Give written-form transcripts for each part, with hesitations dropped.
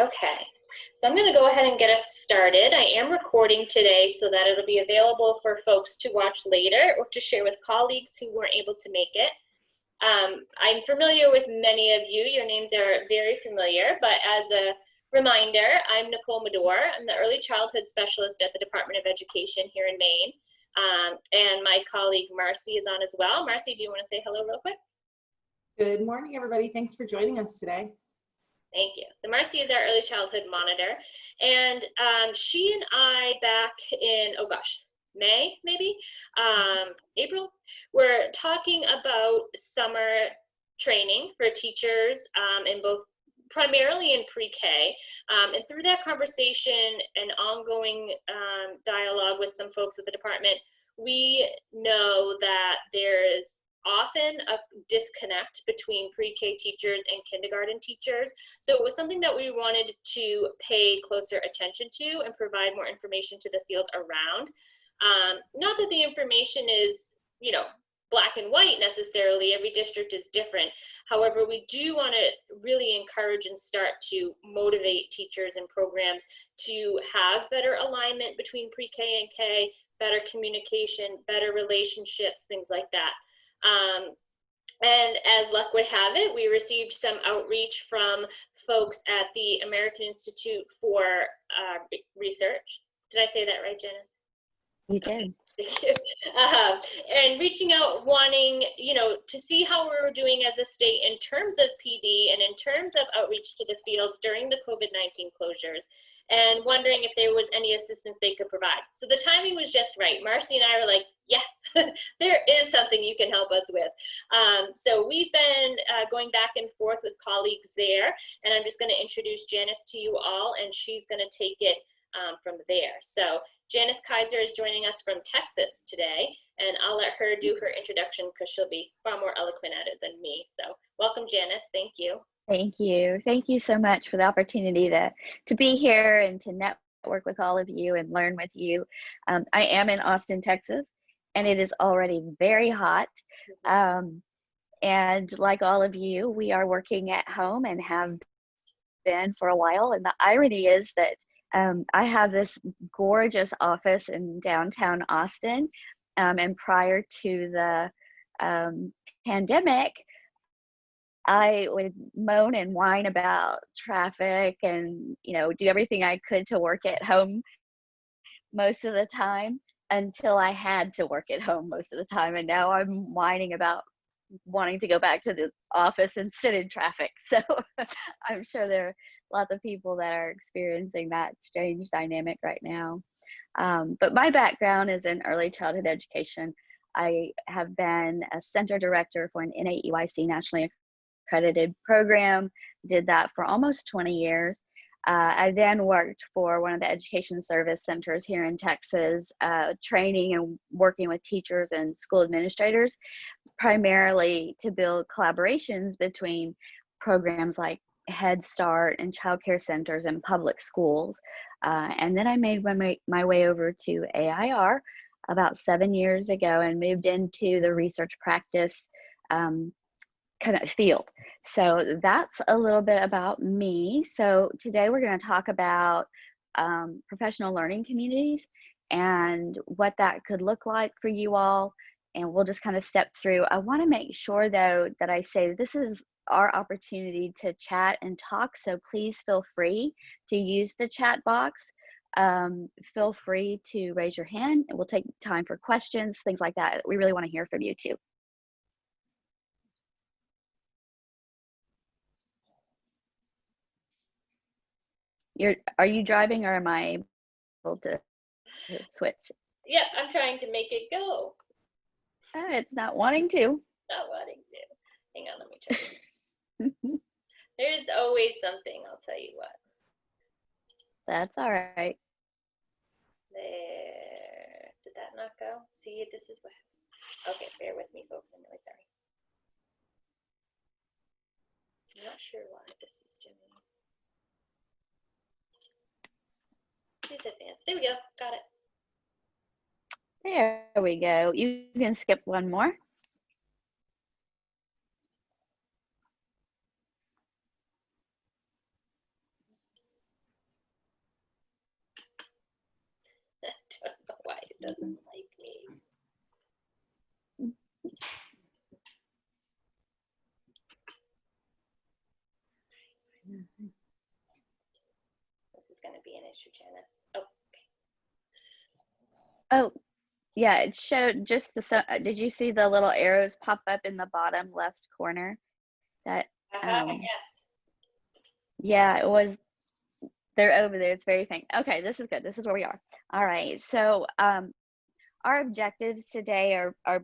Okay, so I'm going to go ahead and get us started. I am recording today so that it'll be available for folks to watch later or to share with colleagues who weren't able to make it. I'm familiar with many of you. Your names are very familiar, but as a reminder, I'm Nicole Medor. I'm the Early Childhood Specialist at the Department of Education here in Maine. And my colleague Marcy is on as well. Marcy, do you want to say hello real quick? Good morning, everybody. Thanks for joining us today. Thank you. So Marcy is our early childhood monitor, and she and I back in, oh gosh, May, maybe, April, we're talking about summer training for teachers in both, primarily in pre-K, and through that conversation and ongoing dialogue with some folks at the department, we know that there is often a disconnect between pre-K teachers and kindergarten teachers. So it was something that we wanted to pay closer attention to and provide more information to the field around. Not that the information is, you know, black and white necessarily, every district is different. However, we do want to really encourage and start to motivate teachers and programs to have better alignment between pre-K and K, better communication, better relationships, things like that. And as luck would have it, we received some outreach from folks at the American Institute for Research. Did I say that right, Janice? You did. Thank you. And reaching out, wanting, you know, to see how we were doing as a state in terms of PD and in terms of outreach to the field during the COVID-19 closures, and wondering if there was any assistance they could provide. So the timing was just right. Marcy and I were like, yes, there is something you can help us with. So we've been going back and forth with colleagues there, and I'm just going to introduce Janice to you all, and she's going to take it from there. So Janice Kaiser is joining us from Texas today, and I'll let her do her introduction because she'll be far more eloquent at it than me. So welcome, Janice. Thank you. Thank you. Thank you so much for the opportunity to be here and to network with all of you and learn with you. I am in Austin, Texas, and it is already very hot. And like all of you, we are working at home and have been for a while. And the irony is that I have this gorgeous office in downtown Austin, and prior to the pandemic, I would moan and whine about traffic and, you know, do everything I could to work at home most of the time until I had to work at home most of the time. And now I'm whining about wanting to go back to the office and sit in traffic. So I'm sure there are lots of people that are experiencing that strange dynamic right now. But my background is in early childhood education. I have been a center director for an NAEYC nationally accredited program, did that for almost 20 years. I then worked for one of the education service centers here in Texas, training and working with teachers and school administrators, primarily to build collaborations between programs like Head Start and child care centers and public schools. And then I made my way over to AIR about 7 years ago and moved into the research practice kind of field. So that's a little bit about me. So today we're going to talk about professional learning communities and what that could look like for you all. And we'll just kind of step through. I want to make sure though that I say this is our opportunity to chat and talk. So please feel free to use the chat box. Feel free to raise your hand and we'll take time for questions, things like that. We really want to hear from you too. Are you driving or am I able to switch? Yeah, I'm trying to make it go. It's not wanting to. Not wanting to. Hang on, let me try. There's always something, I'll tell you what. That's all right. There. Did that not go? See, this is what happened. Okay, bear with me, folks. I'm really sorry. I'm not sure why this is doing. Please advance. There we go. Got it. There we go. You can skip one more. doesn't like me. This is going to be an issue, Janice. Oh, Oh, yeah, it showed just the, did you see the little arrows pop up in the bottom left corner? That, yes. yeah, it was, they're over there. It's very faint. Okay, this is good. This is where we are. All right. So, our objectives today are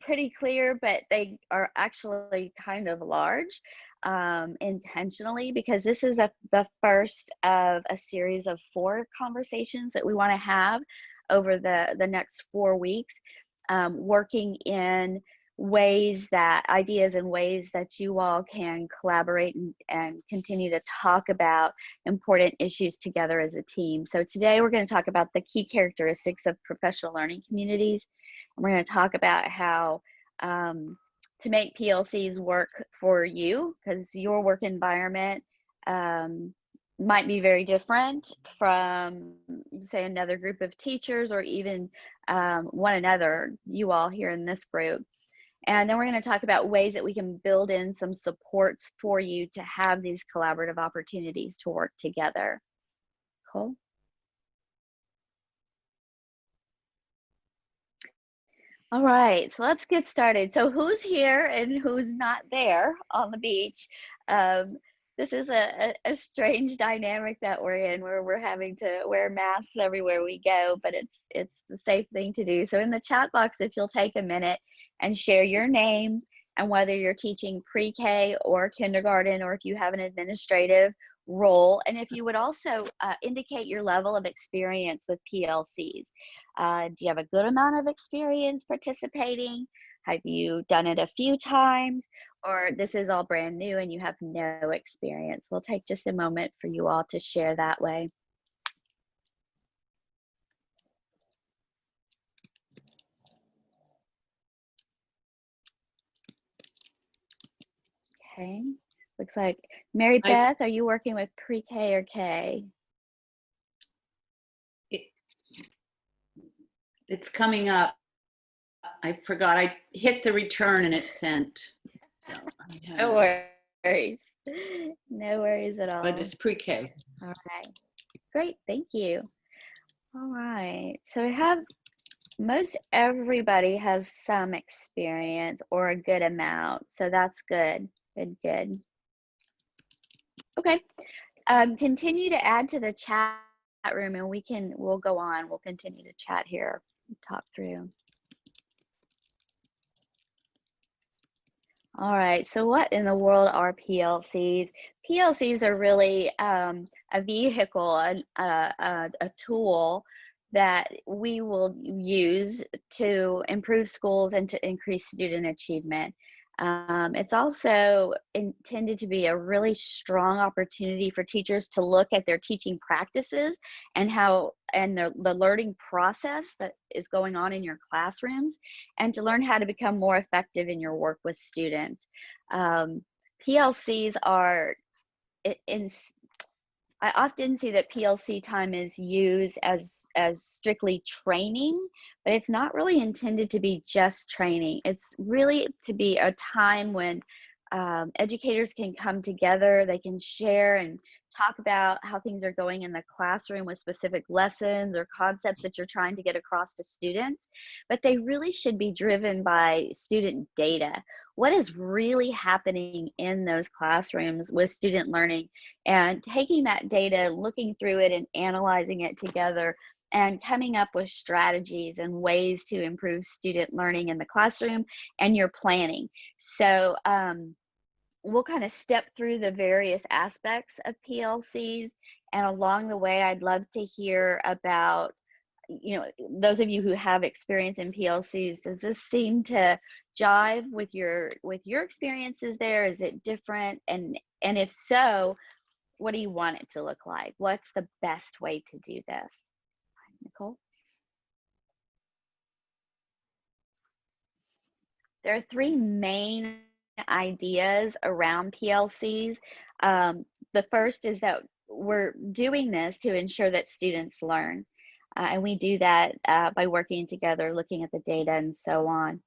pretty clear, but they are actually kind of large, intentionally, because this is the first of a series of 4 conversations that we want to have over the next 4 weeks, working in ideas and ways that you all can collaborate and continue to talk about important issues together as a team. So today we're going to talk about the key characteristics of professional learning communities. And we're going to talk about how to make PLCs work for you, because your work environment might be very different from, say, another group of teachers, or even one another, you all here in this group. And then we're going to talk about ways that we can build in some supports for you to have these collaborative opportunities to work together. Cool. All right, so let's get started. So who's here and who's not there on the beach? This is a strange dynamic that we're in, where we're having to wear masks everywhere we go, but it's the safe thing to do. So in the chat box, if you'll take a minute and share your name and whether you're teaching pre-K or kindergarten, or if you have an administrative role, and if you would also indicate your level of experience with PLCs. Do you have a good amount of experience participating? Have you done it a few times? Or this is all brand new and you have no experience? We'll take just a moment for you all to share that way. Okay, looks like Mary Beth, are you working with pre-K or K? It's coming up. I forgot. I hit the return and it sent. So no worries. No worries at all. But it's pre-K. All right. Great. Thank you. All right. So I have most everybody has some experience or a good amount. So that's good. Good. Okay. Continue to add to the chat room and we'll go on. We'll continue to chat here, talk through. All right, so what in the world are PLCs? PLCs are really a vehicle, a tool that we will use to improve schools and to increase student achievement. It's also intended to be a really strong opportunity for teachers to look at their teaching practices and the learning process that is going on in your classrooms, and to learn how to become more effective in your work with students. PLCs are I often see that PLC time is used as strictly training, but it's not really intended to be just training. It's really to be a time when educators can come together, they can share and talk about how things are going in the classroom with specific lessons or concepts that you're trying to get across to students, but they really should be driven by student data. What is really happening in those classrooms with student learning, and taking that data, looking through it and analyzing it together, and coming up with strategies and ways to improve student learning in the classroom and your planning. So we'll kind of step through the various aspects of PLCs, and along the way, I'd love to hear about, those of you who have experience in PLCs, does this seem to jive with your experiences there? Is it different? And if so, what do you want it to look like? What's the best way to do this? Nicole? There are 3 main ideas around PLCs. The first is that we're doing this to ensure that students learn. And we do that by working together, looking at the data and so on.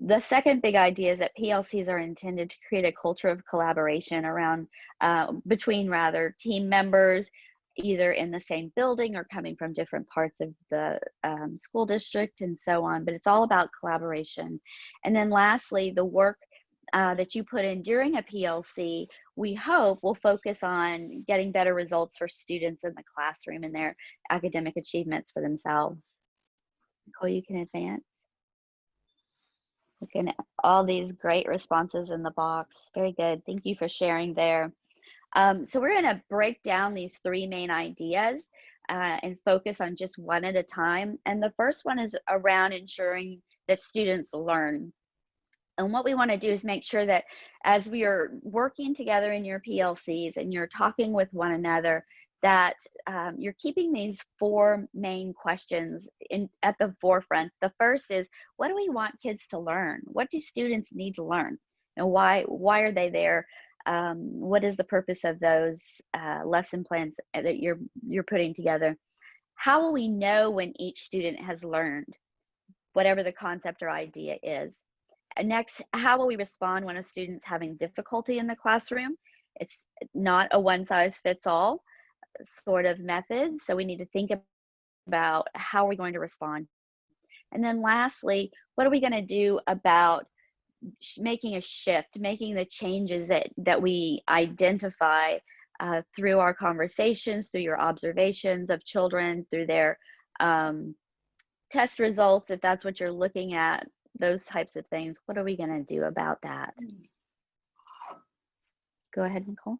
The second big idea is that PLCs are intended to create a culture of collaboration around, between rather, team members, either in the same building or coming from different parts of the school district and so on. But it's all about collaboration. And then lastly, the work that you put in during a PLC, we hope will focus on getting better results for students in the classroom and their academic achievements for themselves. Nicole, you can advance. Looking at all these great responses in the box. Very good. Thank you for sharing there. So we're going to break down these three main ideas and focus on just one at a time. And the first one is around ensuring that students learn. And what we want to do is make sure that as we are working together in your PLCs and you're talking with one another, that you're keeping these four main questions at the forefront. The first is, what do we want kids to learn? What do students need to learn? And why are they there? What is the purpose of those lesson plans that you're putting together? How will we know when each student has learned whatever the concept or idea is? And next, how will we respond when a student's having difficulty in the classroom? It's not a one-size-fits-all sort of method, so we need to think about how we're going to respond. And then lastly, what are we going to do about making a shift, making the changes that we identify through our conversations, through your observations of children, through their test results, if that's what you're looking at, those types of things. What are we going to do about that? Go ahead, Nicole.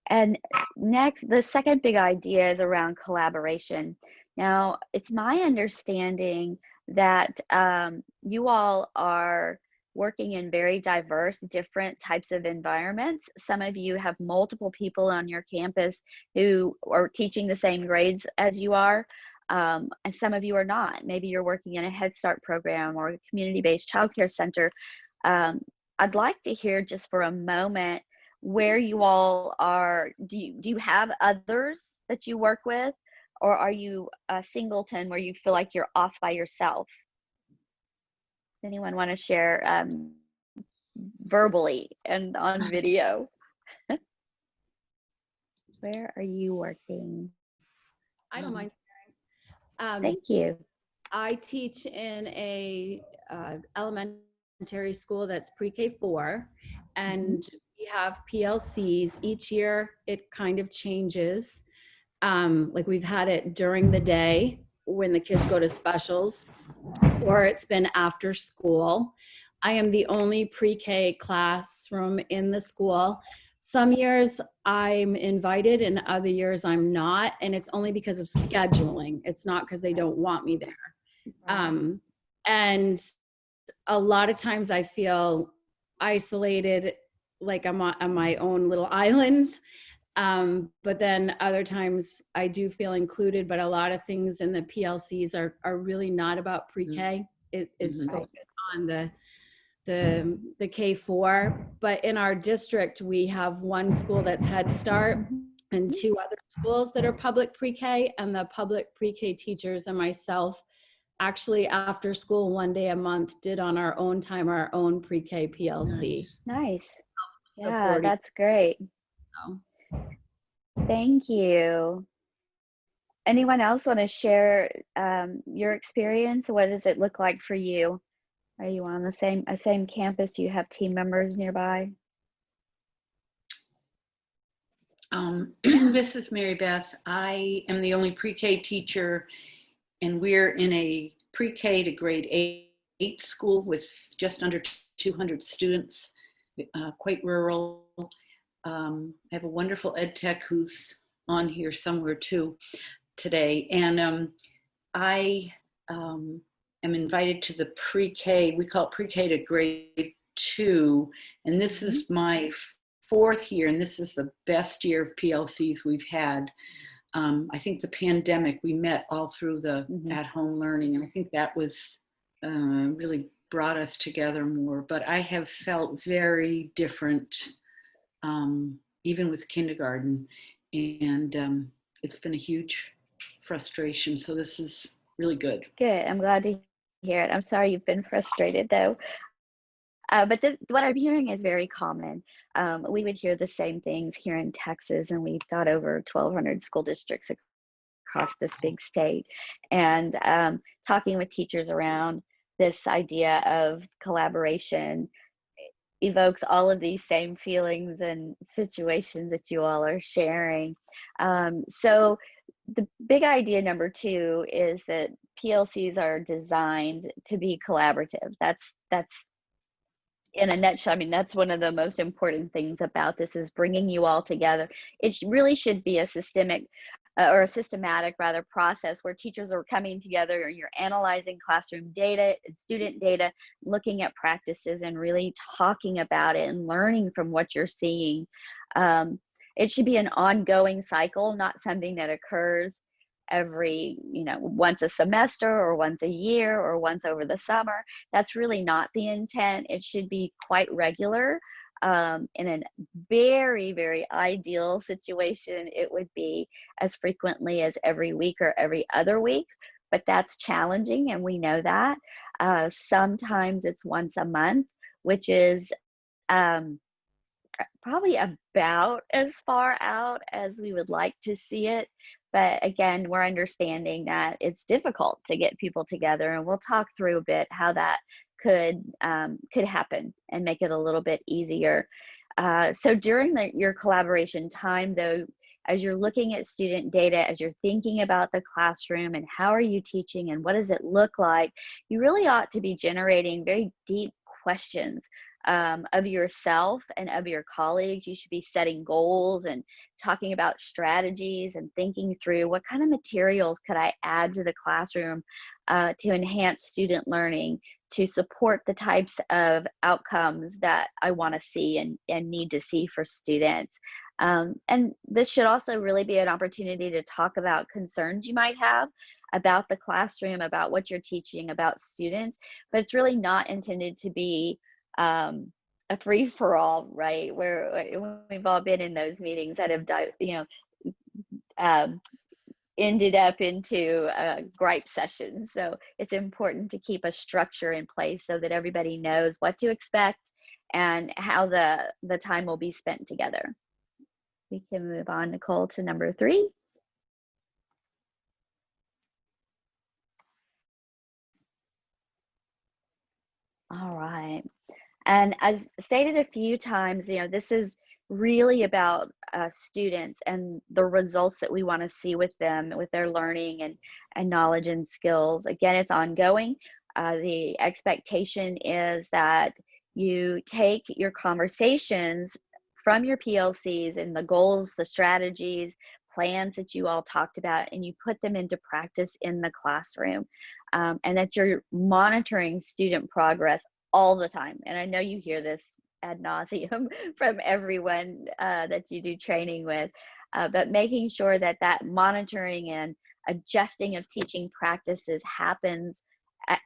And next, the second big idea is around collaboration. Now, it's my understanding that you all are working in very diverse, different types of environments. Some of you have multiple people on your campus who are teaching the same grades as you are, and some of you are not. Maybe you're working in a Head Start program or a community-based childcare center. I'd like to hear just for a moment where you all are. Do you have others that you work with, or are you a singleton where you feel like you're off by yourself? Does anyone want to share verbally and on video? Where are you working? I don't mind sharing. Thank you. I teach in a elementary school that's pre-K 4, and we have PLCs. Each year it kind of changes. Like we've had it during the day when the kids go to specials, or it's been after school. I am the only pre-K classroom in the school. Some years I'm invited and other years I'm not, and it's only because of scheduling. It's not because they don't want me there. And a lot of times I feel isolated, like I'm on my own little islands. But then other times I do feel included, but a lot of things in the PLCs are really not about pre-K. It's focused on the K4. But in our district, we have one school that's Head Start and 2 other schools that are public pre-K, and the public pre-K teachers and myself actually after school 1 day a month did on our own time our own pre-K PLC. Nice. Yeah, Supporting. that's great. So. Thank you. Anyone else want to share your experience? What does it look like for you? Are you on the same campus? Do you have team members nearby? This is Mary Beth. I am the only pre-K teacher, and we're in a pre-K to grade 8 school with just under 200 students, quite rural. I have a wonderful ed tech who's on here somewhere too today. And I am invited to the pre-K, we call it pre-K to grade 2. And this is my 4th year, and this is the best year of PLCs we've had. I think the pandemic, we met all through the at-home learning, and I think that was really brought us together more. But I have felt very different, even with kindergarten. And it's been a huge frustration. So this is really good. Good. I'm glad to hear it. I'm sorry you've been frustrated though. But what I'm hearing is very common. We would hear the same things here in Texas, and we've got over 1,200 school districts across this big state. And talking with teachers around this idea of collaboration evokes all of these same feelings and situations that you all are sharing. So the big idea number two is that PLCs are designed to be collaborative. That's in a nutshell. I mean, that's one of the most important things about this is bringing you all together. It really should be a systemic or a systematic rather process where teachers are coming together and you're analyzing classroom data and student data, looking at practices and really talking about it and learning from what you're seeing. It should be an ongoing cycle, not something that occurs every, once a semester or once a year or once over the summer. That's really not the intent. It should be quite regular. In a very, very ideal situation, it would be as frequently as every week or every other week, but that's challenging, and we know that. Sometimes it's once a month, which is um, probably about as far out as we would like to see it. But again, we're understanding that it's difficult to get people together, and we'll talk through a bit how that could happen and make it a little bit easier. So during your collaboration time, though, as you're looking at student data, as you're thinking about the classroom and how are you teaching and what does it look like, you really ought to be generating very deep questions of yourself and of your colleagues. You should be setting goals and talking about strategies and thinking through what kind of materials could I add to the classroom to enhance student learning, to support the types of outcomes that I want to see and need to see for students. And this should also really be an opportunity to talk about concerns you might have about the classroom, about what you're teaching, about students, but it's really not intended to be a free for all, right? Where we've all been in those meetings that have, ended up into gripe sessions. So it's important to keep a structure in place so that everybody knows what to expect and how the time will be spent together. We can move on, Nicole, to number 3. All right. And as stated a few times, this is really about students and the results that we want to see with them, with their learning and knowledge and skills. Again, it's ongoing. The expectation is that you take your conversations from your PLCs and the goals, the strategies, plans that you all talked about, and you put them into practice in the classroom, and that you're monitoring student progress all the time. And I know you hear this ad nauseum from everyone that you do training with, but making sure that that monitoring and adjusting of teaching practices happens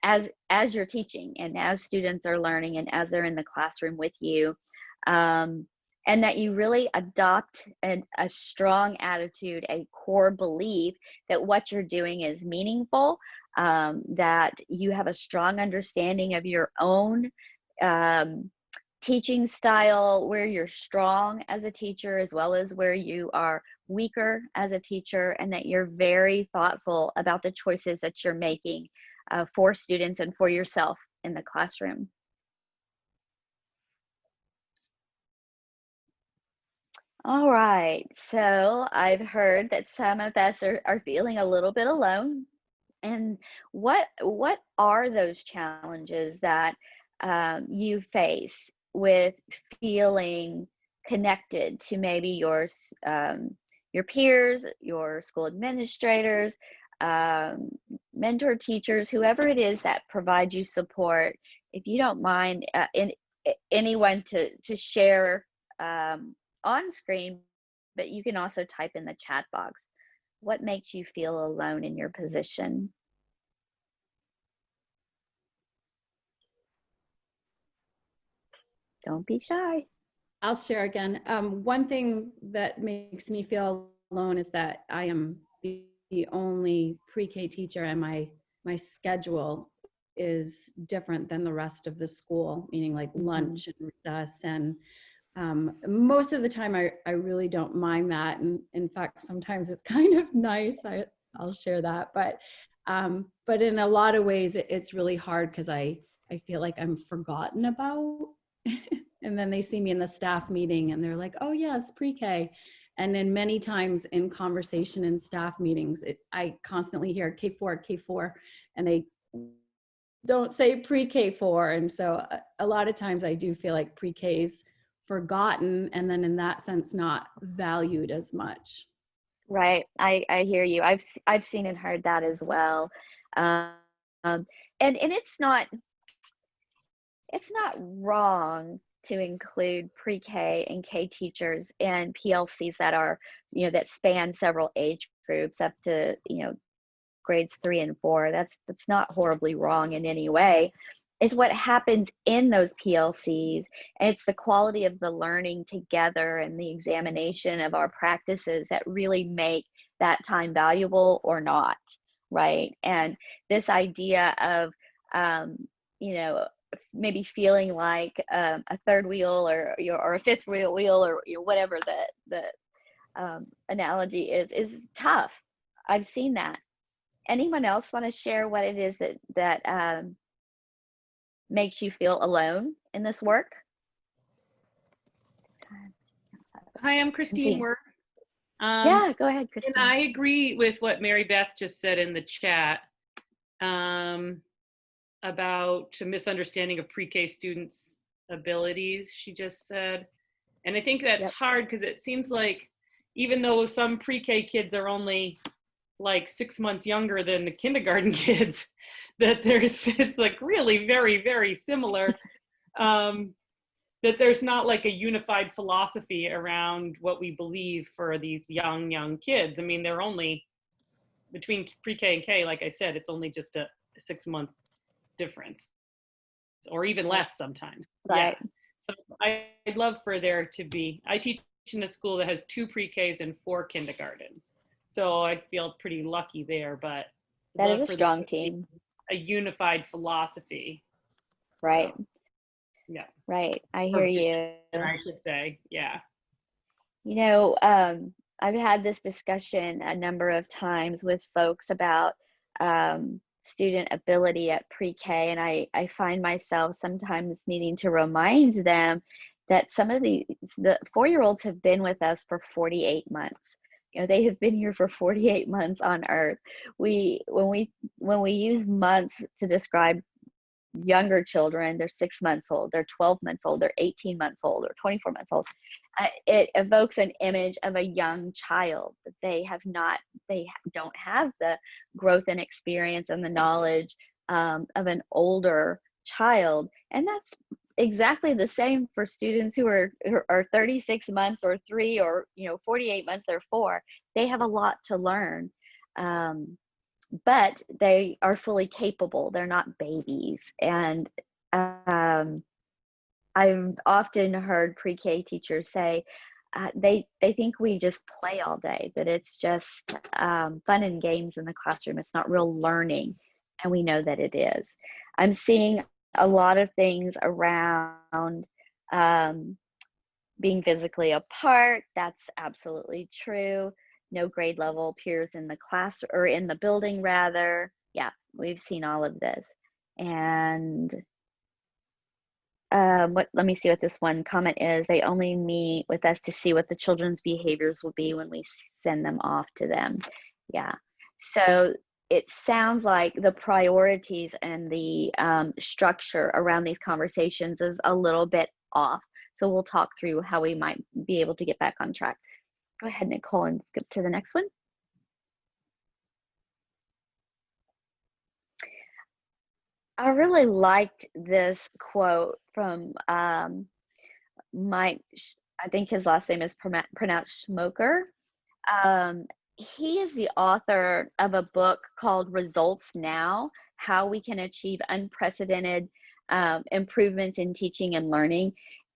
as you're teaching and as students are learning and as they're in the classroom with you. And that you really adopt a strong attitude, a core belief that what you're doing is meaningful, that you have a strong understanding of your own teaching style, where you're strong as a teacher as well as where you are weaker as a teacher, and that you're very thoughtful about the choices that you're making for students and for yourself in the classroom. All right, so I've heard that some of us are feeling a little bit alone. And what are those challenges that you face with feeling connected to maybe your peers, your school administrators, um, mentor teachers, whoever it is that provide you support? If you don't mind, anyone to share on screen, but you can also type in the chat box. What makes you feel alone in your position? Don't be shy. I'll share again. One thing that makes me feel alone is that I am the only pre-K teacher, and my schedule is different than the rest of the school, meaning like lunch and recess. And most of the time I really don't mind that. And in fact, sometimes it's kind of nice. I'll share that. But in a lot of ways, it's really hard because I feel like I'm forgotten about. And then they see me in the staff meeting and they're like, oh yes, pre-K. And then many times in conversation in staff meetings, I constantly hear K4, K4, and they don't say pre-K4. And so a lot of times I do feel like pre-K's forgotten, and then in that sense, not valued as much. Right. I hear you. I've seen and heard that as well. Um, and it's not wrong to include pre-K and K teachers in PLCs that are, that span several age groups up to, grades 3 and 4. That's not horribly wrong in any way. It's what happens in those PLCs, and it's the quality of the learning together and the examination of our practices that really make that time valuable or not, right? And this idea of, maybe feeling like a third wheel or a fifth wheel or whatever the analogy is tough. I've seen that. Anyone else want to share what it is that makes you feel alone in this work? Hi, I'm Christine Work. Yeah, go ahead, Christine. And I agree with what Mary Beth just said in the chat about a misunderstanding of pre-K students' abilities, she just said. And I think that's hard because it seems like even though some pre-K kids are only like 6 months younger than the kindergarten kids, that it's like really very, very similar. That there's not like a unified philosophy around what we believe for these young kids. I mean, they're only between pre-K and K, like I said, it's only just a 6-month difference, or even less sometimes. Right. Yeah. So I'd love for there to be, I teach in a school that has 2 pre-Ks and 4 kindergartens. So I feel pretty lucky there, but that is a strong team. A unified philosophy. Right. Yeah. Right. I hear you. I should say, yeah. I've had this discussion a number of times with folks about student ability at pre-K, and I find myself sometimes needing to remind them that some of the 4-year-olds have been with us for 48 months. They have been here for 48 months on Earth. When we use months to describe younger children, they're 6 months old, they're 12 months old, they're 18 months old, or 24 months old. It evokes an image of a young child. They don't have the growth and experience and the knowledge of an older child. And that's exactly the same for students who are 36 months or 3 or 48 months or 4. They have a lot to learn. But they are fully capable. They're not babies. And I've often heard pre-K teachers say they think we just play all day, that it's just fun and games in the classroom. It's not real learning. And we know that it is. I'm seeing a lot of things around being physically apart. That's absolutely true. No grade level peers in the class or in the building rather. Yeah, we've seen all of this. And let me see what this one comment is. They only meet with us to see what the children's behaviors will be when we send them off to them. Yeah. So it sounds like the priorities and the structure around these conversations is a little bit off. So we'll talk through how we might be able to get back on track. Go ahead, Nicole, and skip to the next one. I really liked this quote from Mike, I think his last name is pronounced Schmoker. He is the author of a book called Results Now, How We Can Achieve Unprecedented Improvements in Teaching and Learning.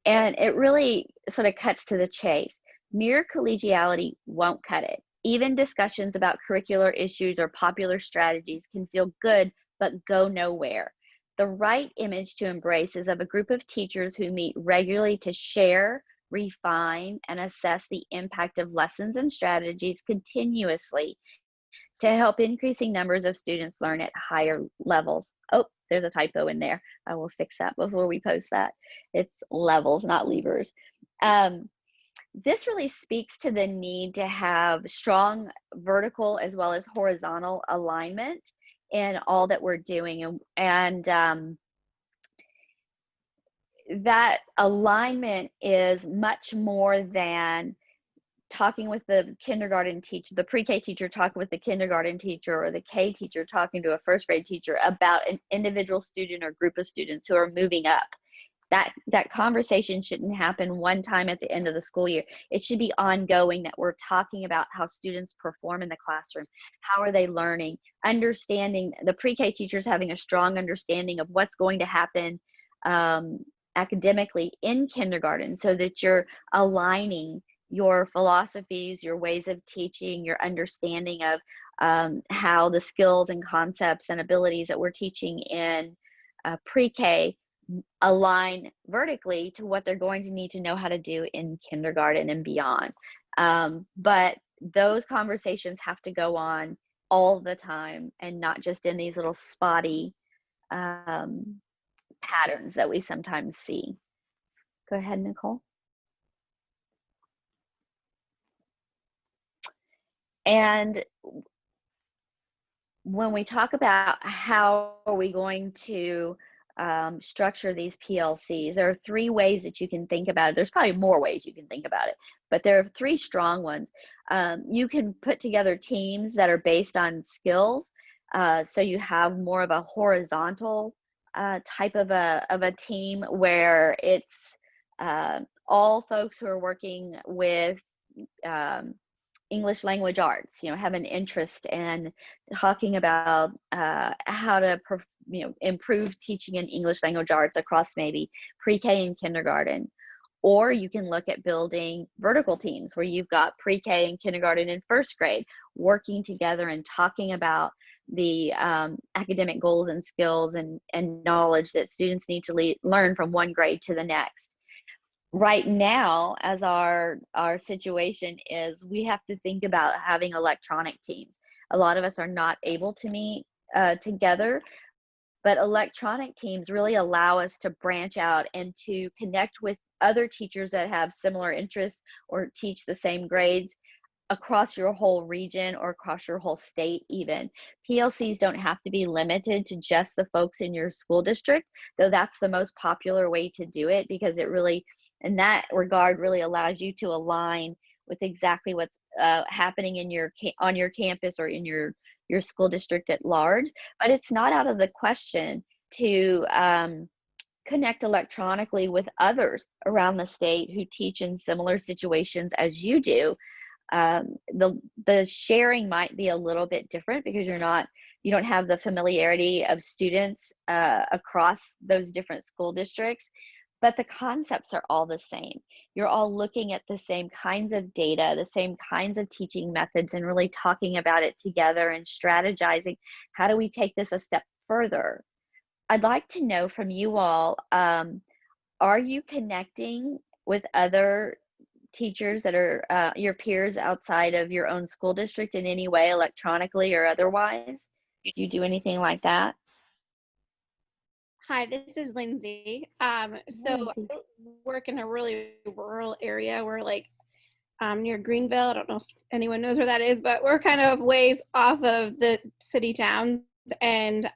And it really sort of cuts to the chase. Mere collegiality won't cut it. Even discussions about curricular issues or popular strategies can feel good, but go nowhere. The right image to embrace is of a group of teachers who meet regularly to share, refine, and assess the impact of lessons and strategies continuously to help increasing numbers of students learn at higher levels. Oh, there's a typo in there. I will fix that before we post that. It's levels, not levers. This really speaks to the need to have strong vertical as well as horizontal alignment in all that we're doing. And that alignment is much more than talking with the kindergarten teacher, the pre-K teacher talking with the kindergarten teacher, or the K teacher talking to a first grade teacher about an individual student or group of students who are moving up. That conversation shouldn't happen one time at the end of the school year. It should be ongoing, that we're talking about how students perform in the classroom. How are they learning? Understanding, the pre-K teachers having a strong understanding of what's going to happen academically in kindergarten, so that you're aligning your philosophies, your ways of teaching, your understanding of how the skills and concepts and abilities that we're teaching in pre-K align vertically to what they're going to need to know how to do in kindergarten and beyond. But those conversations have to go on all the time, and not just in these little spotty patterns that we sometimes see. Go ahead, Nicole. And when we talk about how are we going to structure these PLCs, there are three ways that you can think about it. There's probably more ways you can think about it, but there are three strong ones. You can put together teams that are based on skills. So you have more of a horizontal type of a team, where it's all folks who are working with English language arts, have an interest in talking about how to improve teaching in English language arts across maybe pre-K and kindergarten. Or you can look at building vertical teams where you've got pre-K and kindergarten and first grade working together and talking about the academic goals and skills and knowledge that students need to learn from one grade to the next. Right now, as our situation is, we have to think about having electronic teams. A lot of us are not able to meet together, but electronic teams really allow us to branch out and to connect with other teachers that have similar interests or teach the same grades across your whole region or across your whole state even. PLCs don't have to be limited to just the folks in your school district, though that's the most popular way to do it, because it really, in that regard, really allows you to align with exactly what's happening in on your campus or in your school district at large. But it's not out of the question to connect electronically with others around the state who teach in similar situations as you do. The sharing might be a little bit different because you don't have the familiarity of students across those different school districts, but the concepts are all the same. You're all looking at the same kinds of data, the same kinds of teaching methods, and really talking about it together and strategizing, how do we take this a step further? I'd like to know from you all, are you connecting with other teachers that are your peers outside of your own school district in any way, electronically or otherwise? Do you do anything like that? Hi, this is Lindsay. So Lindsay. I work in a really rural area. We're like near Greenville. I don't know if anyone knows where that is, but we're kind of ways off of the city towns. And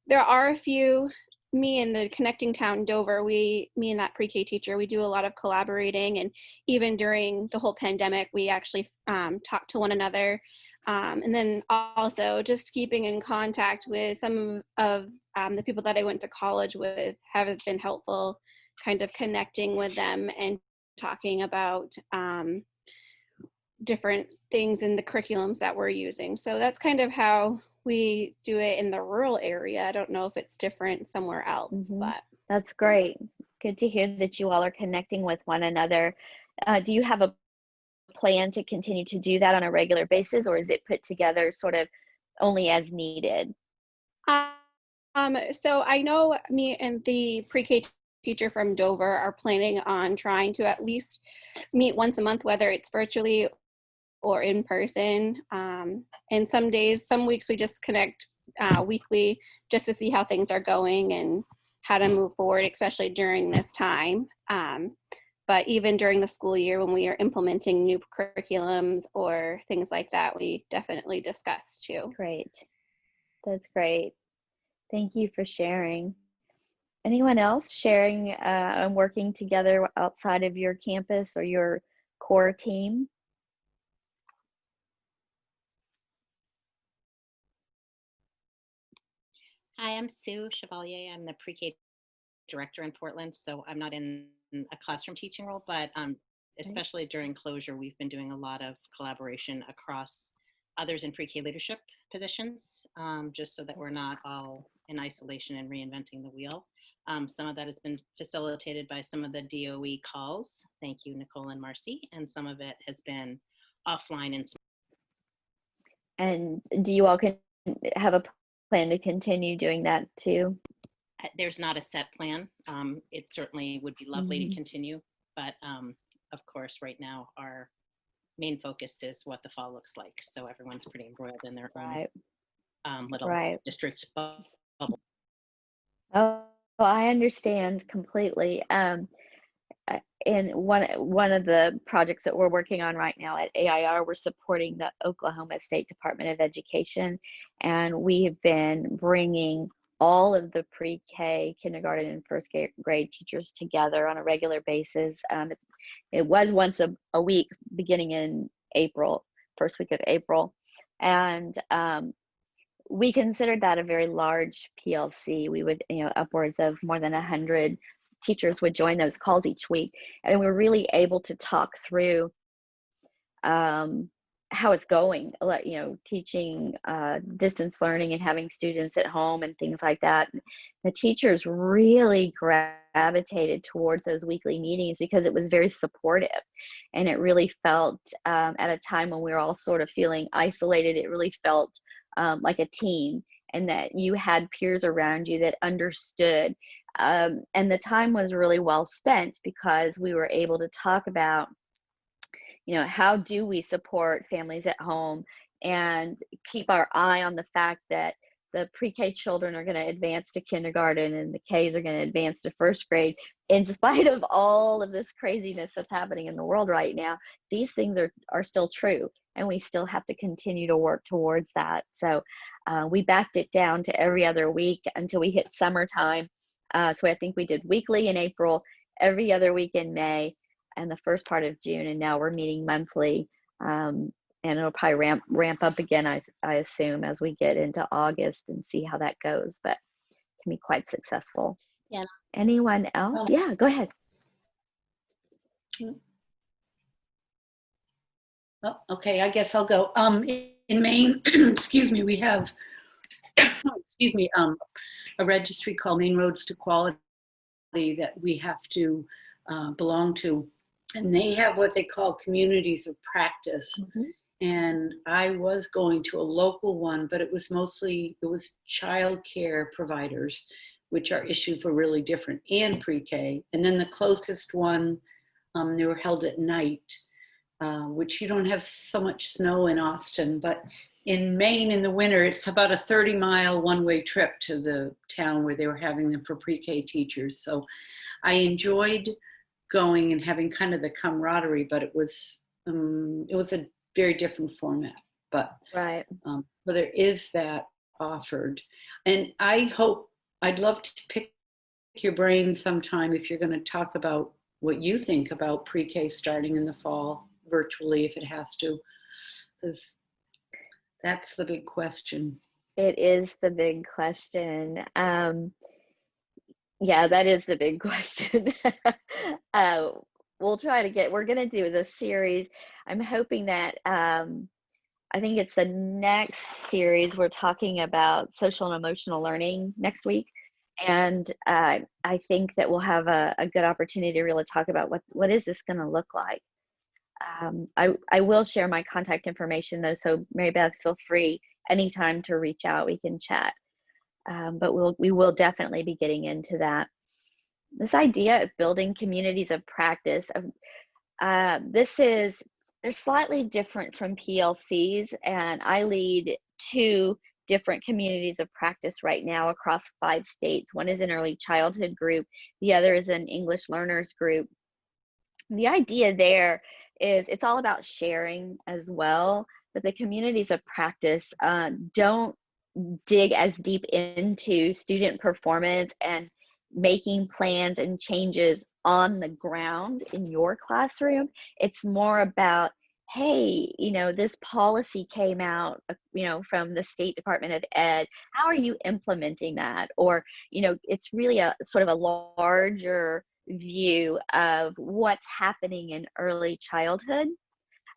there are a few, me and the connecting town, Dover, me and that pre-K teacher, we do a lot of collaborating. And even during the whole pandemic, we actually talked to one another. And then also just keeping in contact with some of the people that I went to college with have been helpful, kind of connecting with them and talking about different things in the curriculums that we're using. So that's kind of how we do it in the rural area. I don't know if it's different somewhere else, but. That's great. Good to hear that you all are connecting with one another. Do you have a plan to continue to do that on a regular basis, or is it put together sort of only as needed? So I know me and the pre-K teacher from Dover are planning on trying to at least meet once a month, whether it's virtually or in person. And some days, some weeks we just connect weekly just to see how things are going and how to move forward, especially during this time. But even during the school year, when we are implementing new curriculums or things like that, we definitely discuss too. Great. That's great. Thank you for sharing. Anyone else sharing and working together outside of your campus or your core team? Hi, I'm Sue Chevalier. I'm the pre-K director in Portland, so I'm not in a classroom teaching role, but especially during closure, we've been doing a lot of collaboration across others in pre-K leadership positions, just so that we're not all in isolation and reinventing the wheel. Some of that has been facilitated by some of the DOE calls. Thank you, Nicole and Marcy. And some of it has been offline and. And do you all have a plan to continue doing that too? There's not a set plan. It certainly would be lovely to continue, but of course, right now our main focus is what the fall looks like. So everyone's pretty embroiled in their own little district bubble. Oh, I understand completely. And one of the projects that we're working on right now at AIR, we're supporting the Oklahoma State Department of Education, and we have been bringing all of the pre-K, kindergarten, and first grade teachers together on a regular basis. It was once a week beginning in April, first week of April, and we considered that a very large PLC. We would, upwards of more than 100 teachers would join those calls each week, and we were really able to talk through how it's going, teaching distance learning and having students at home and things like that. The teachers really gravitated towards those weekly meetings because it was very supportive, and it really felt at a time when we were all sort of feeling isolated, it really felt like a team, and that you had peers around you that understood. And the time was really well spent because we were able to talk about, how do we support families at home and keep our eye on the fact that the pre-K children are going to advance to kindergarten and the Ks are going to advance to first grade. In spite of all of this craziness that's happening in the world right now, these things are still true, and we still have to continue to work towards that. So we backed it down to every other week until we hit summertime. So I think we did weekly in April, every other week in May, and the first part of June, and now we're meeting monthly. And it'll probably ramp up again, I assume, as we get into August and see how that goes, but it can be quite successful. Yeah. Anyone else? Yeah, go ahead. Oh, okay, I guess I'll go. In Maine, excuse me, we have, a registry called Maine Roads to Quality that we have to belong to. And they have what they call communities of practice. And I was going to a local one, but it was child care providers, which our issues were really different, and pre-K. And then the closest one, they were held at night, which you don't have so much snow in Austin, but in Maine in the winter, it's about a 30-mile one-way trip to the town where they were having them for pre-K teachers. So I enjoyed going and having kind of the camaraderie, but it was a very different format. But right. So there is that offered, and I'd love to pick your brain sometime if you're going to talk about what you think about pre-K starting in the fall virtually, if it has to, because that's the big question. It is the big question. Yeah, that is the big question. We're going to do this series. I'm hoping that, I think it's the next series, we're talking about social and emotional learning next week. And I think that we'll have a good opportunity to really talk about what is this going to look like. I will share my contact information though, so Mary Beth, feel free anytime to reach out. We can chat. But we will definitely be getting into that. This idea of building communities of practice. They're slightly different from PLCs, and I lead 2 different communities of practice right now across 5 states. One is an early childhood group, the other is an English learners group. The idea there is it's all about sharing as well, but the communities of practice don't dig as deep into student performance and making plans and changes on the ground in your classroom. It's more about, hey, this policy came out, from the State Department of Ed. How are you implementing that? Or, it's really a sort of a larger view of what's happening in early childhood.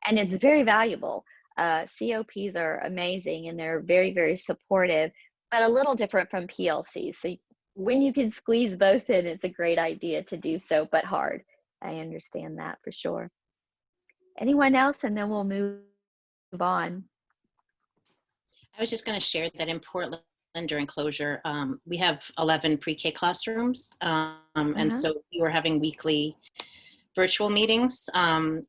And it's very valuable. COPs are amazing and they're very, very supportive, but a little different from PLCs. So when you can squeeze both in, it's a great idea to do so, but hard. I understand that for sure. Anyone else? And then we'll move on. I was just going to share that in Portland during closure, we have 11 pre-K classrooms. And so we were having weekly virtual meetings. And,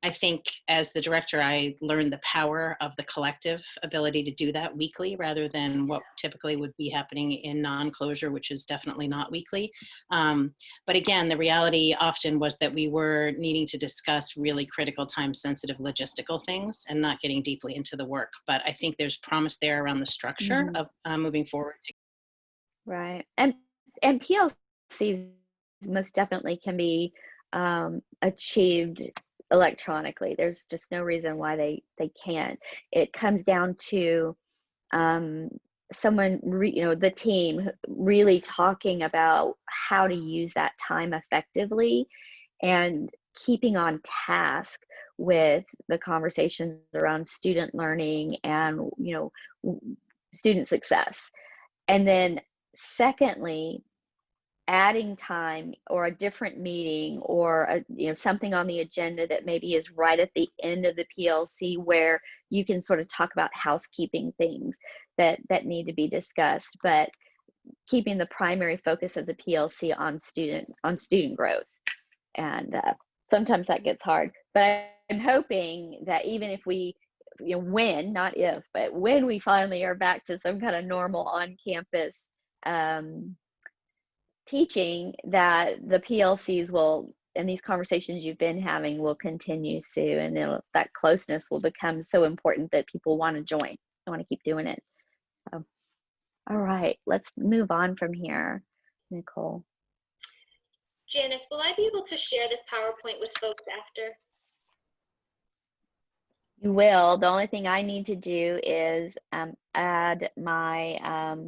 I think as the director, I learned the power of the collective ability to do that weekly rather than what typically would be happening in non-closure, which is definitely not weekly. But again, the reality often was that we were needing to discuss really critical time-sensitive logistical things and not getting deeply into the work. But I think there's promise there around the structure of moving forward. Right. And PLCs most definitely can be achieved electronically. There's just no reason why they can't. It comes down to someone, the team really talking about how to use that time effectively and keeping on task with the conversations around student learning and, student success. And then secondly, adding time or a different meeting or something on the agenda that maybe is right at the end of the PLC where you can sort of talk about housekeeping things that need to be discussed, but keeping the primary focus of the PLC on student growth. And sometimes that gets hard, but I'm hoping that even if we when, not if, but when we finally are back to some kind of normal on-campus teaching, that the PLCs will, and these conversations you've been having will continue, Sue, and that closeness will become so important that people want to join. I want to keep doing it. So, all right, let's move on from here, Nicole. Janice, will I be able to share this PowerPoint with folks after? You will. The only thing I need to do is add my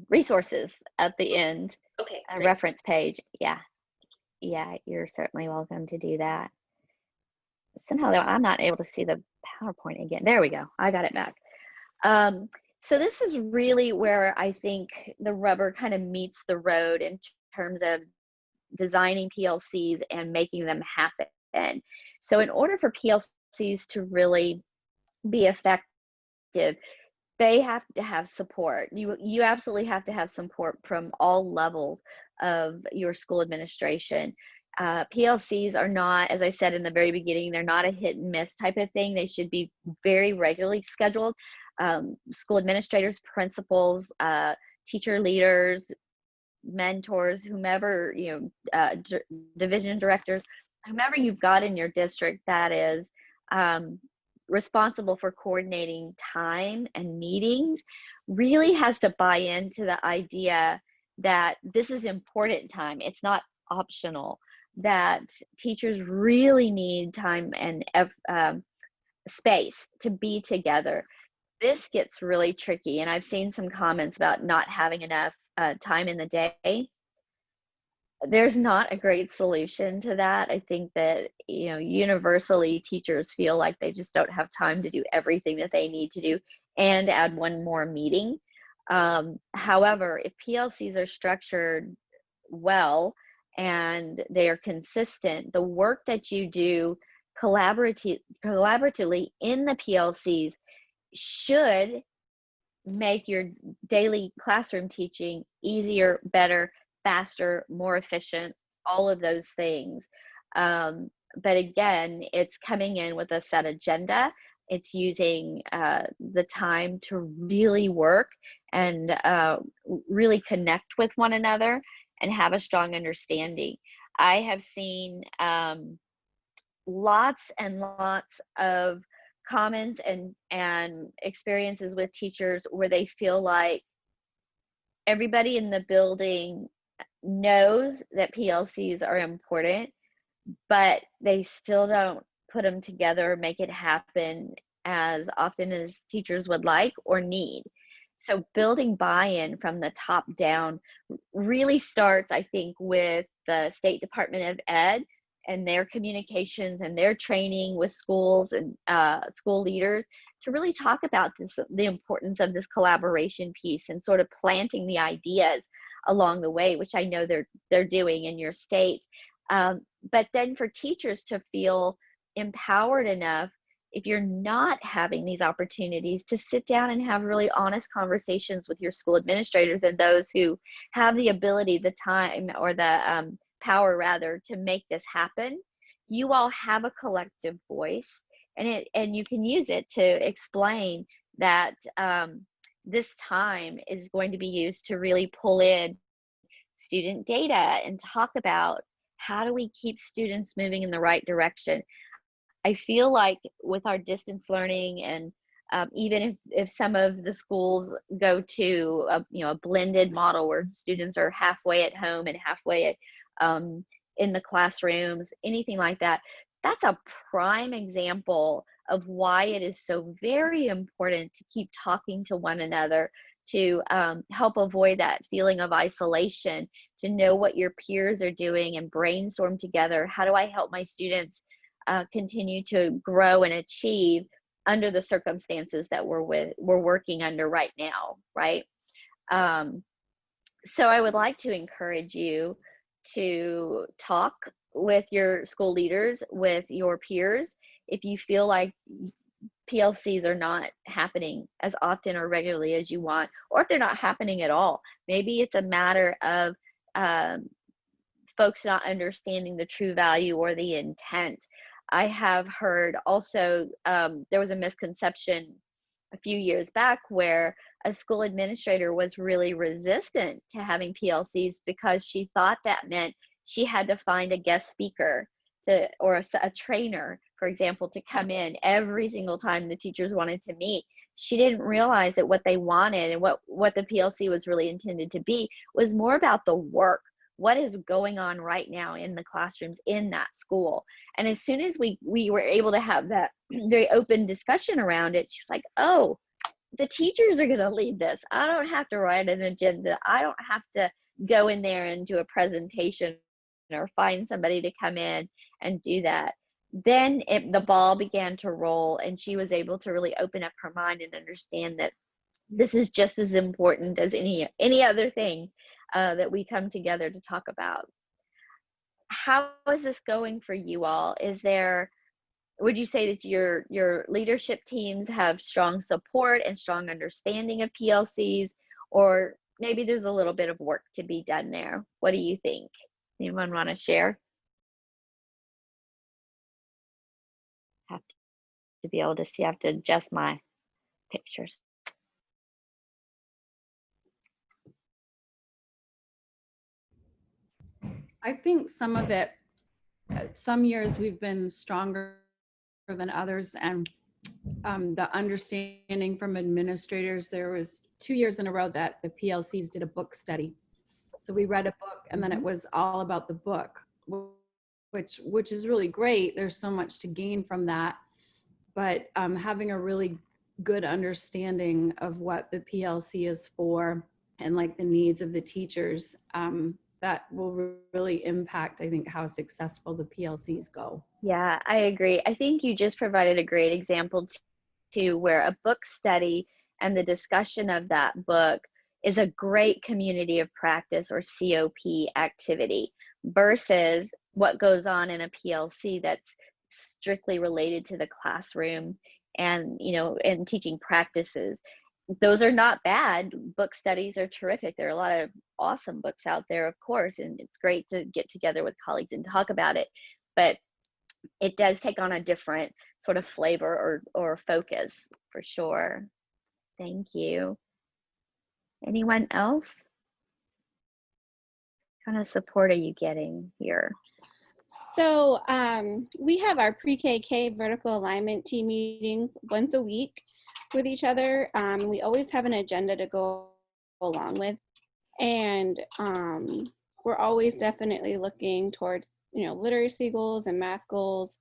resources at the end. Okay. A reference page. Yeah, you're certainly welcome to do that. Somehow though, I'm not able to see the PowerPoint again. There we go. I got it back. So this is really where I think the rubber kind of meets the road in terms of designing PLCs and making them happen. So in order for PLCs to really be effective, they have to have support. You absolutely have to have support from all levels of your school administration. PLCs are not, as I said in the very beginning, they're not a hit and miss type of thing. They should be very regularly scheduled. School administrators, principals, teacher leaders, mentors, whomever, division directors, whomever you've got in your district that is responsible for coordinating time and meetings really has to buy into the idea that this is important time. It's not optional, that teachers really need time and space to be together. This gets really tricky, and I've seen some comments about not having enough time in the day. There's not a great solution to that. I think that, universally teachers feel like they just don't have time to do everything that they need to do and add one more meeting. However, if PLCs are structured well and they are consistent, the work that you do collaboratively in the PLCs should make your daily classroom teaching easier, better, faster, more efficient, all of those things. But again, it's coming in with a set agenda. It's using the time to really work and really connect with one another and have a strong understanding. I have seen lots and lots of comments and experiences with teachers where they feel like everybody in the building knows that PLCs are important, but they still don't put them together or make it happen as often as teachers would like or need. So building buy-in from the top down really starts, I think, with the State Department of Ed and their communications and their training with schools and school leaders to really talk about this, the importance of this collaboration piece, and sort of planting the ideas along the way, which I know they're doing in your state. But then for teachers to feel empowered enough, if you're not having these opportunities, to sit down and have really honest conversations with your school administrators and those who have the ability, the time, or the power rather, to make this happen. You all have a collective voice, and you can use it to explain that this time is going to be used to really pull in student data and talk about how do we keep students moving in the right direction. I feel like with our distance learning, and even if some of the schools go to a blended model where students are halfway at home and halfway in the classrooms, anything like that, that's a prime example of why it is so very important to keep talking to one another, to help avoid that feeling of isolation, to know what your peers are doing and brainstorm together. How do I help my students continue to grow and achieve under the circumstances that we're working under right now, right? So I would like to encourage you to talk with your school leaders, with your peers, if you feel like PLCs are not happening as often or regularly as you want, or if they're not happening at all. Maybe it's a matter of folks not understanding the true value or the intent. I have heard also there was a misconception a few years back where a school administrator was really resistant to having PLCs because she thought that meant she had to find a guest speaker or a trainer, for example, to come in every single time the teachers wanted to meet. She didn't realize that what they wanted and what the PLC was really intended to be was more about the work. What is going on right now in the classrooms in that school? And as soon as we were able to have that very open discussion around it, she was like, oh, the teachers are going to lead this. I don't have to write an agenda. I don't have to go in there and do a presentation or find somebody to come in and do that. Then the ball began to roll, and she was able to really open up her mind and understand that this is just as important as any other thing that we come together to talk about. How is this going for you all? Would you say that your leadership teams have strong support and strong understanding of PLCs, or maybe there's a little bit of work to be done there? What do you think? Anyone want to share? Have to be able to see. I have to adjust my pictures. I think some of it, some years we've been stronger than others, and the understanding from administrators, there was 2 years in a row that the PLCs did a book study. So we read a book, and then it was all about the book, which is really great. There's so much to gain from that. But having a really good understanding of what the PLC is for and like the needs of the teachers, that will really impact, I think, how successful the PLCs go. Yeah, I agree. I think you just provided a great example to where a book study and the discussion of that book is a great community of practice or COP activity versus what goes on in a PLC that's strictly related to the classroom and, you know, and teaching practices. Those are not bad. Book studies are terrific. There are a lot of awesome books out there, of course, and it's great to get together with colleagues and talk about it. But it does take on a different sort of flavor or focus for sure. Thank you. Anyone else? What kind of support are you getting here? So we have our pre-K vertical alignment team meetings once a week with each other. We always have an agenda to go along with. And we're always definitely looking towards, you know, literacy goals and math goals.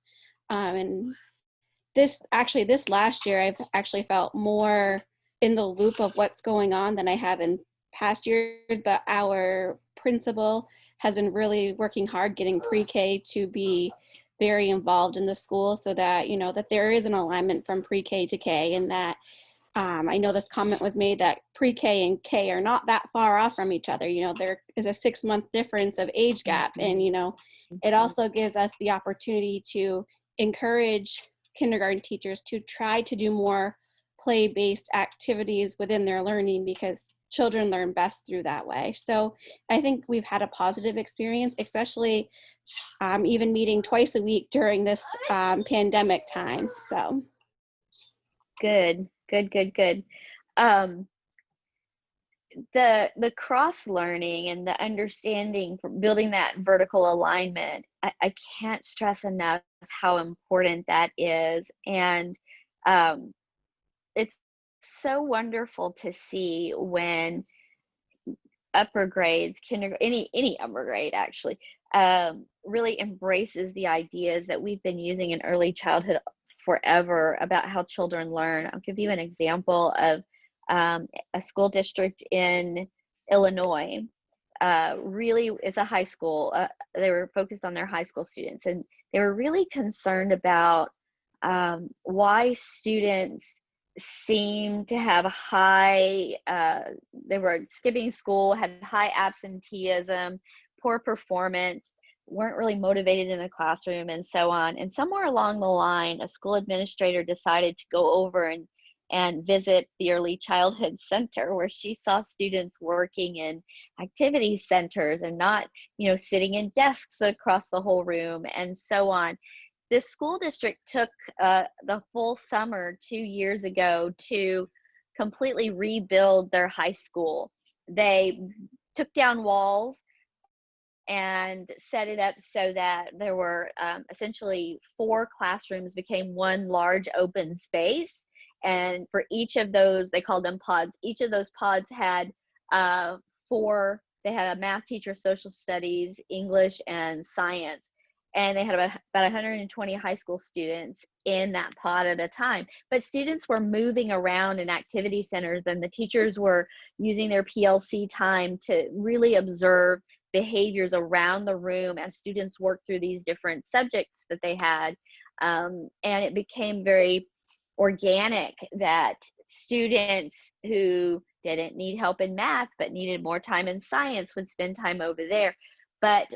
And this last year, I've actually felt more in the loop of what's going on than I have in past years, but our principal has been really working hard getting pre-K to be very involved in the school so that, you know, that there is an alignment from pre-K to K, and that I know this comment was made that pre-K and K are not that far off from each other. You know, there is a 6-month difference of age gap. And, you know, it also gives us the opportunity to encourage kindergarten teachers to try to do more play-based activities within their learning, because children learn best through that way. So I think we've had a positive experience, especially even meeting twice a week during this pandemic time. So Good. The cross learning and the understanding for building that vertical alignment, I can't stress enough how important that is. And it's so wonderful to see when upper grades, any upper grade actually, really embraces the ideas that we've been using in early childhood forever about how children learn. I'll give you an example of a school district in Illinois. Really, it's a high school. They were focused on their high school students, and they were really concerned about why students seemed to have high, they were skipping school, had high absenteeism, poor performance, weren't really motivated in the classroom, and so on. And somewhere along the line, a school administrator decided to go over and visit the early childhood center, where she saw students working in activity centers and not, you know, sitting in desks across the whole room and so on. This school district took the full summer 2 years ago to completely rebuild their high school. They took down walls and set it up so that there were essentially 4 classrooms became one large open space. And for each of those, they called them pods. Each of those pods had 4, they had a math teacher, social studies, English, and science. And they had about 120 high school students in that pod at a time. But students were moving around in activity centers, and the teachers were using their PLC time to really observe behaviors around the room as students worked through these different subjects that they had. And it became very organic that students who didn't need help in math but needed more time in science would spend time over there. But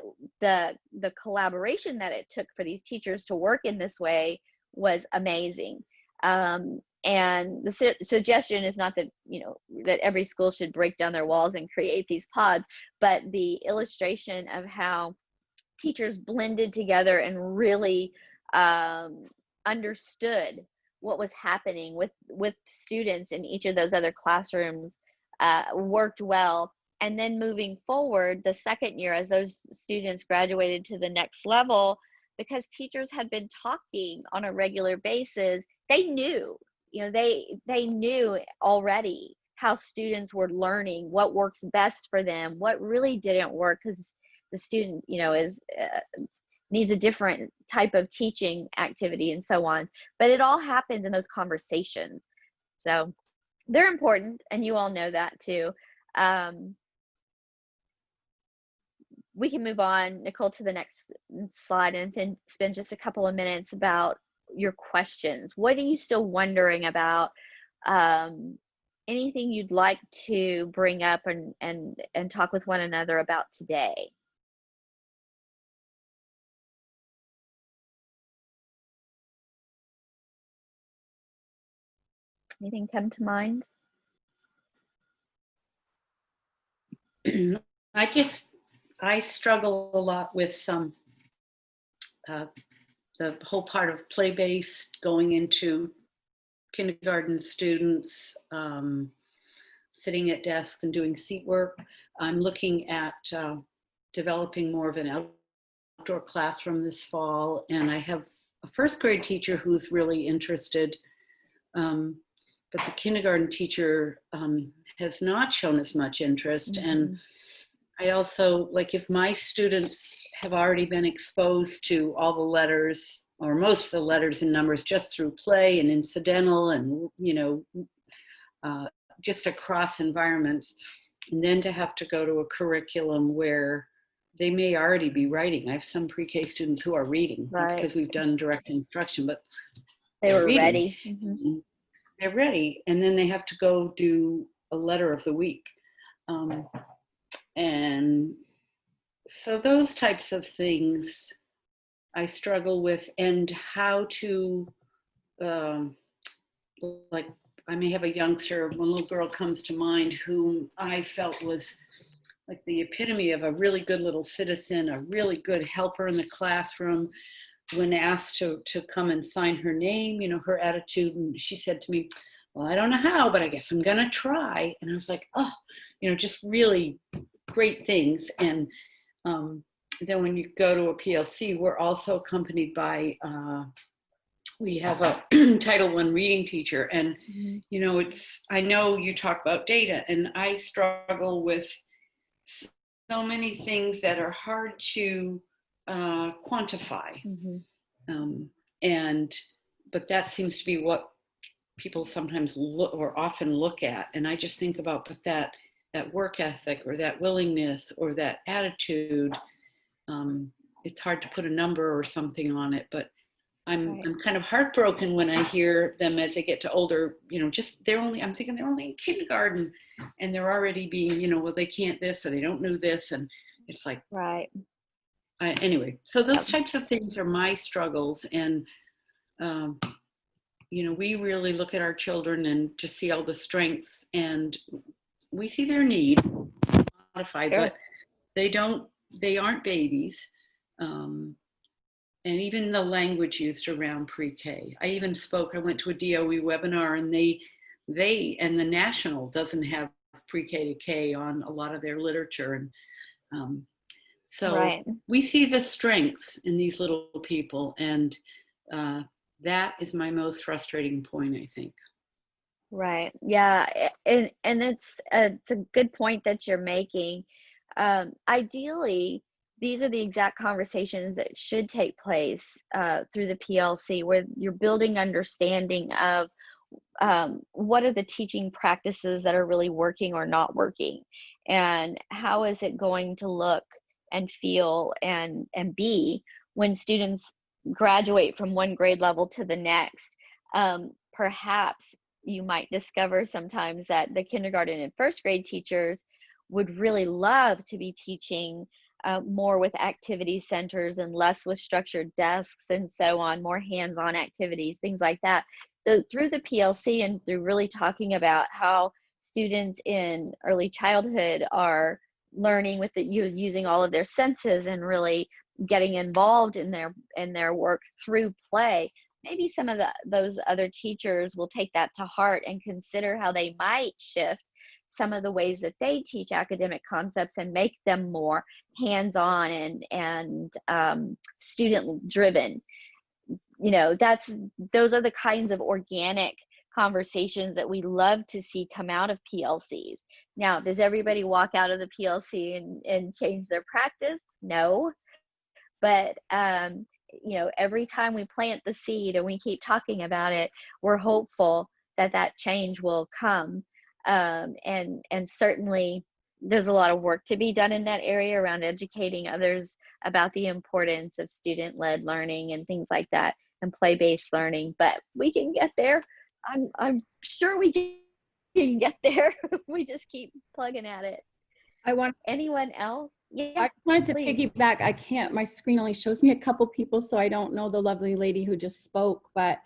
the collaboration that it took for these teachers to work in this way was amazing. And the suggestion is not that, you know, that every school should break down their walls and create these pods, but the illustration of how teachers blended together and really understood what was happening with students in each of those other classrooms worked well. And then moving forward, the second year, as those students graduated to the next level, because teachers had been talking on a regular basis, they knew, you know, they knew already how students were learning, what works best for them, what really didn't work, because the student, you know, needs a different type of teaching activity and so on. But it all happens in those conversations. So they're important, and you all know that too. We can move on, Nicole, to the next slide and spend just a couple of minutes about your questions. What are you still wondering about anything you'd like to bring up and talk with one another about today? Anything come to mind? I struggle a lot with some the whole part of play-based going into kindergarten students, sitting at desks and doing seat work. I'm looking at developing more of an outdoor classroom this fall, and I have a first grade teacher who's really interested, but the kindergarten teacher has not shown as much interest. Mm-hmm. And I also, like, if my students have already been exposed to all the letters or most of the letters and numbers just through play and incidental and, just across environments, and then to have to go to a curriculum where they may already be writing. I have some pre-K students who are reading because we've done direct instruction, but they were reading. ready. Mm-hmm. They're ready, and then they have to go do a letter of the week. And so those types of things I struggle with, and how to, like, I may have a youngster, one little girl comes to mind whom I felt was like the epitome of a really good little citizen, a really good helper in the classroom. When asked to come and sign her name, her attitude, and she said to me, well, I don't know how, but I guess I'm gonna try. And I was like, oh, just really great things. And then when you go to a PLC, we're also accompanied by, we have a Title I reading teacher. And, I know you talk about data, and I struggle with so many things that are hard to quantify. But that seems to be what people sometimes look or often look at. And I just think about, but that work ethic or that willingness or that attitude, it's hard to put a number or something on it, but I'm kind of heartbroken when I hear them as they get to older, I'm thinking they're only in kindergarten and they're already being, well, they can't this or they don't know this. And it's like, anyway, so those types of things are my struggles. And, we really look at our children and just see all the strengths, and we see their need modified, but they aren't babies. And even the language used around pre-K. I went to a DOE webinar, and they and the National doesn't have pre-K to K on a lot of their literature. And so we see the strengths in these little people, and that is my most frustrating point, I think. Right. Yeah. And it's a good point that you're making. Ideally, these are the exact conversations that should take place through the PLC, where you're building understanding of what are the teaching practices that are really working or not working, and how is it going to look and feel and be when students graduate from one grade level to the next. Perhaps you might discover sometimes that the kindergarten and first grade teachers would really love to be teaching more with activity centers and less with structured desks and so on, more hands-on activities, things like that. So through the PLC and through really talking about how students in early childhood are learning with using all of their senses and really getting involved in their work through play, maybe some of those other teachers will take that to heart and consider how they might shift some of the ways that they teach academic concepts and make them more hands-on and student driven. Those are the kinds of organic conversations that we love to see come out of PLCs. Now, does everybody walk out of the PLC and change their practice? No. But every time we plant the seed and we keep talking about it, we're hopeful that change will come. And certainly there's a lot of work to be done in that area around educating others about the importance of student-led learning and things like that, and play-based learning. But we can get there. I'm sure we can get there. We just keep plugging at it. I want. Anyone else? I Yeah, wanted to please. piggyback. I can't. My screen only shows me a couple people, so I don't know the lovely lady who just spoke. But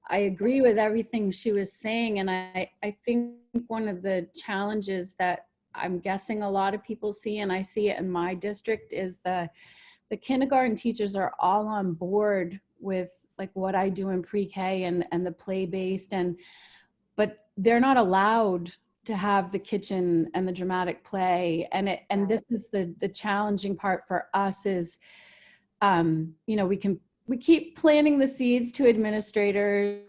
I agree with everything she was saying, and I think one of the challenges that I'm guessing a lot of people see, and I see it in my district, is the kindergarten teachers are all on board with like what I do in pre-K and the play-based, but they're not allowed to have the kitchen and the dramatic play. And this is the challenging part for us is, you know, we keep planting the seeds to administrators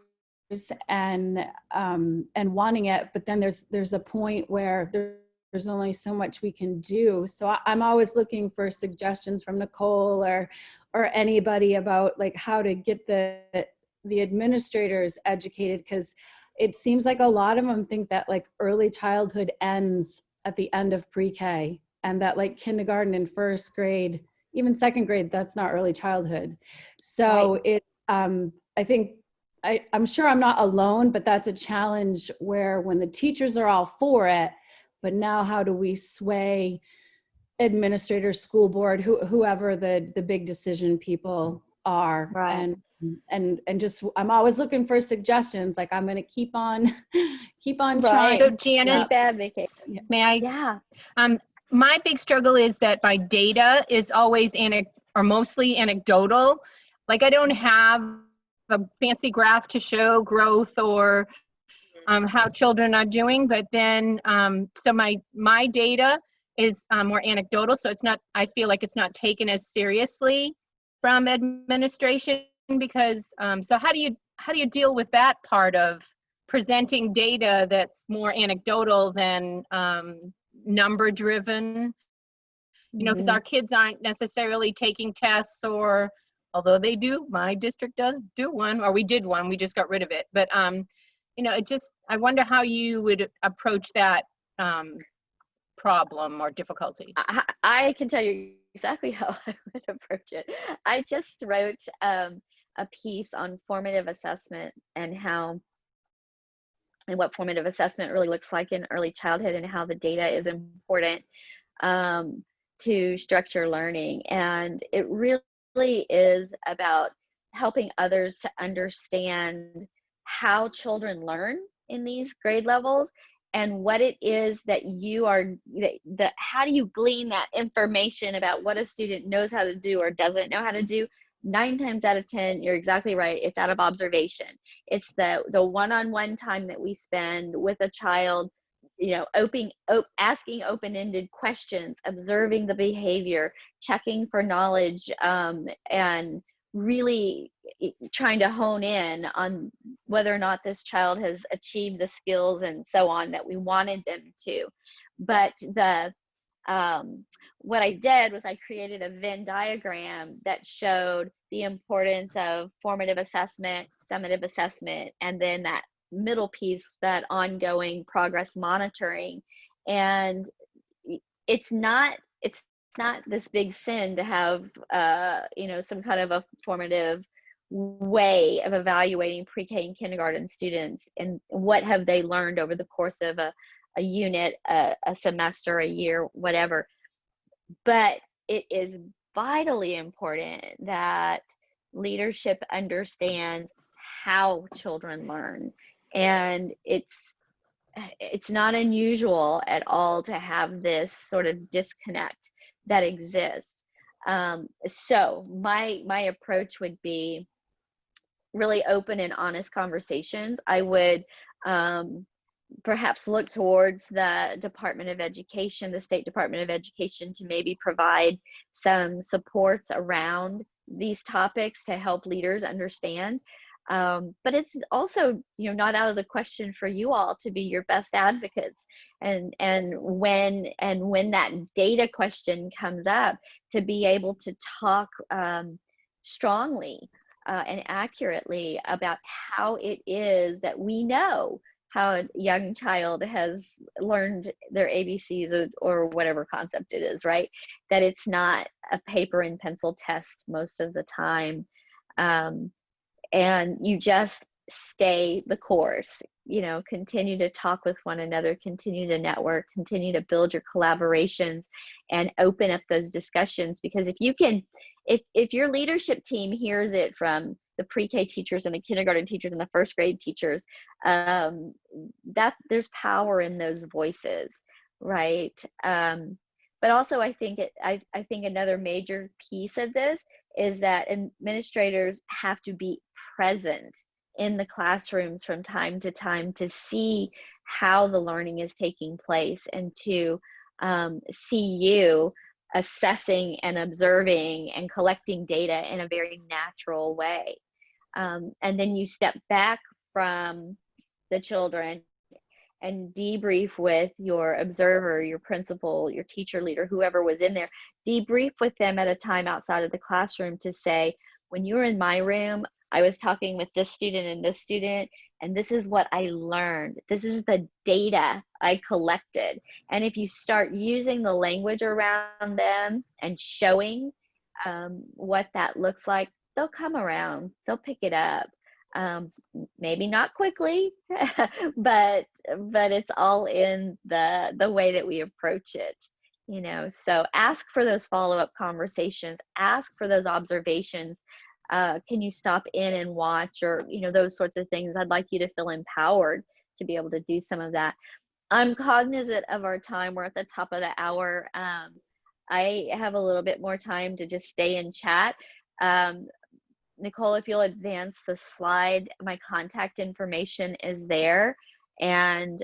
and wanting it, but then there's a point where there's only so much we can do. So I'm always looking for suggestions from Nicole or anybody about like how to get the administrators educated, because it seems like a lot of them think that like early childhood ends at the end of pre-K, and that like kindergarten and first grade, even second grade, that's not early childhood. So I think I'm sure I'm not alone, but that's a challenge where when the teachers are all for it, but now how do we sway administrators, school board, whoever the big decision people are, Right. and just I'm always looking for suggestions. Like I'm going to keep on trying. Right. So Janice, Keep advocating. may I? Yeah. My big struggle is that my data is always or mostly anecdotal. Like I don't have a fancy graph to show growth or how children are doing, but then so my data is more anecdotal, so it's not. I feel like it's not taken as seriously from administration because. So how do you deal with that part of presenting data that's more anecdotal than number driven? You know, because our kids aren't necessarily taking tests, or although they do, my district does do one, or we did one, we just got rid of it. But you know, I wonder how you would approach that problem or difficulty. I can tell you exactly how I would approach it. I just wrote a piece on formative assessment and what formative assessment really looks like in early childhood and how the data is important to structure learning. And it really is about helping others to understand how children learn in these grade levels and what it is that you are, how do you glean that information about what a student knows how to do or doesn't know how to do? 9 times out of 10, you're exactly right. It's out of observation. It's the one-on-one time that we spend with a child, you know, asking open-ended questions, observing the behavior, checking for knowledge, and really trying to hone in on whether or not this child has achieved the skills and so on that we wanted them to. But what I did was I created a Venn diagram that showed the importance of formative assessment, summative assessment, and then that middle piece, that ongoing progress monitoring. And it's not this big sin to have you know, some kind of a formative way of evaluating pre-K and kindergarten students and what have they learned over the course of a unit, a semester, a year, whatever. But it is vitally important that leadership understands how children learn. And it's not unusual at all to have this sort of disconnect that exists. So my approach would be really open and honest conversations. I would perhaps look towards the Department of Education, the State Department of Education, to maybe provide some supports around these topics to help leaders understand. But it's also, you know, not out of the question for you all to be your best advocates, and when that data question comes up, to be able to talk strongly and accurately about how it is that we know how a young child has learned their ABCs or whatever concept it is, right? That it's not a paper and pencil test most of the time. And you just stay the course. continue to talk with one another, continue to network, continue to build your collaborations and open up those discussions. Because if your leadership team hears it from the pre-K teachers and the kindergarten teachers and the first grade teachers, that there's power in those voices, right? But also I think another major piece of this is that administrators have to be present in the classrooms from time to time to see how the learning is taking place and to see you assessing and observing and collecting data in a very natural way. And then you step back from the children and debrief with your observer, your principal, your teacher leader, whoever was in there, debrief with them at a time outside of the classroom to say, when you were in my room, I was talking with this student, and this is what I learned. This is the data I collected. And if you start using the language around them and showing what that looks like, they'll come around, they'll pick it up. Maybe not quickly, but it's all in the way that we approach it, so ask for those follow-up conversations, ask for those observations. Can you stop in and watch, or those sorts of things. I'd like you to feel empowered to be able to do some of that. I'm cognizant of our time. We're at the top of the hour. I have a little bit more time to just stay and chat. Nicole, if you'll advance the slide, my contact information is there, and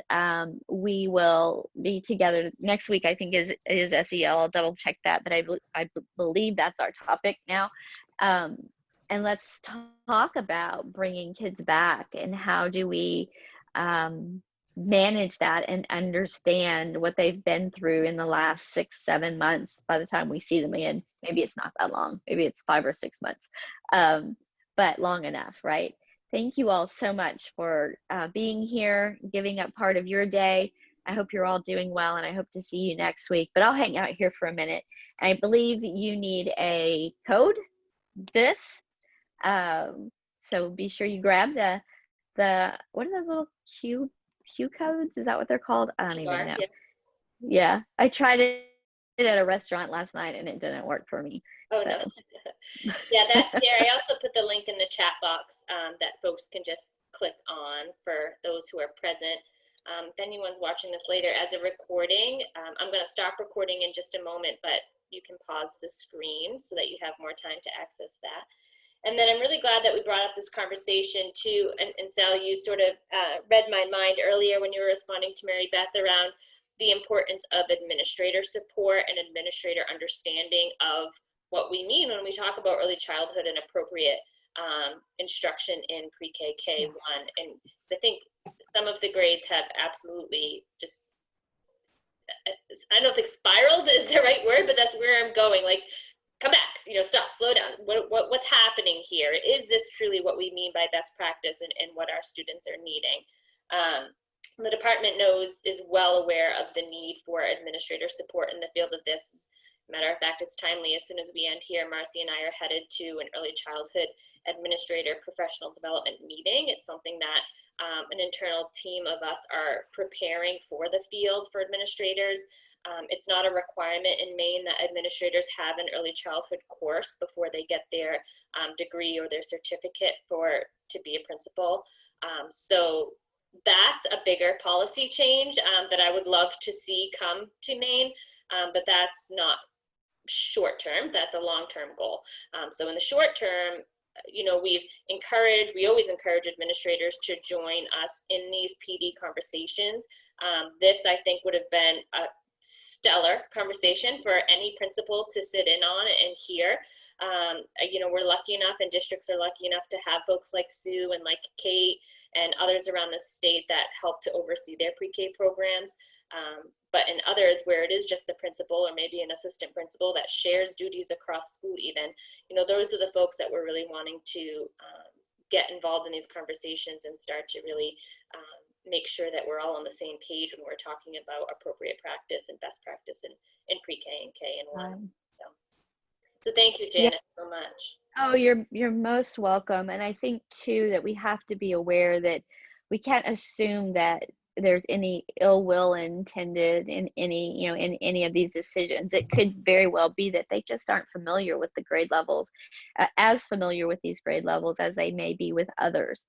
we will be together next week. I think is SEL. I'll double check that, but I believe that's our topic now. And let's talk about bringing kids back and how do we manage that and understand what they've been through in the last 6-7 months. By the time we see them again, maybe it's not that long, maybe it's 5 or 6 months, but long enough, right? Thank you all so much for being here, giving up part of your day. I hope you're all doing well, and I hope to see you next week, but I'll hang out here for a minute. I believe you need a code, so be sure you grab the what are those little Q codes? Is that what they're called? I don't even know. Yeah, I tried it at a restaurant last night and it didn't work for me. Oh, so. No. Yeah, that's there. I also put the link in the chat box that folks can just click on for those who are present. If anyone's watching this later as a recording, I'm going to stop recording in just a moment, but you can pause the screen so that you have more time to access that. And then I'm really glad that we brought up this conversation too, and Sally, you sort of read my mind earlier when you were responding to Mary Beth around the importance of administrator support and administrator understanding of what we mean when we talk about early childhood and appropriate instruction in pre-K, K1. And I think some of the grades have absolutely just, I don't think spiraled is the right word, but that's where I'm going. Like, come back, stop, slow down. What's happening here? Is this truly what we mean by best practice and what our students are needing? The department is well aware of the need for administrator support in the field of this. Matter of fact, it's timely. As soon as we end here, Marcy and I are headed to an early childhood administrator professional development meeting. It's something that an internal team of us are preparing for the field for administrators. It's not a requirement in Maine that administrators have an early childhood course before they get their degree or their certificate to be a principal. So that's a bigger policy change that I would love to see come to Maine, but that's not short term, that's a long-term goal. So in the short term, we always encourage administrators to join us in these PD conversations. This, I think, would have been a stellar conversation for any principal to sit in on and hear. We're lucky enough, and districts are lucky enough to have folks like Sue and like Kate and others around the state that help to oversee their pre-K programs. But in others where it is just the principal or maybe an assistant principal that shares duties across school even, those are the folks that we're really wanting to get involved in these conversations and start to really make sure that we're all on the same page when we're talking about appropriate practice and best practice in pre-K and K and 1. So thank you, Janet, so much. Oh, you're most welcome. And I think too that we have to be aware that we can't assume that there's any ill will intended in any, in any of these decisions. It could very well be that they just aren't familiar with the grade levels, as familiar with these grade levels as they may be with others.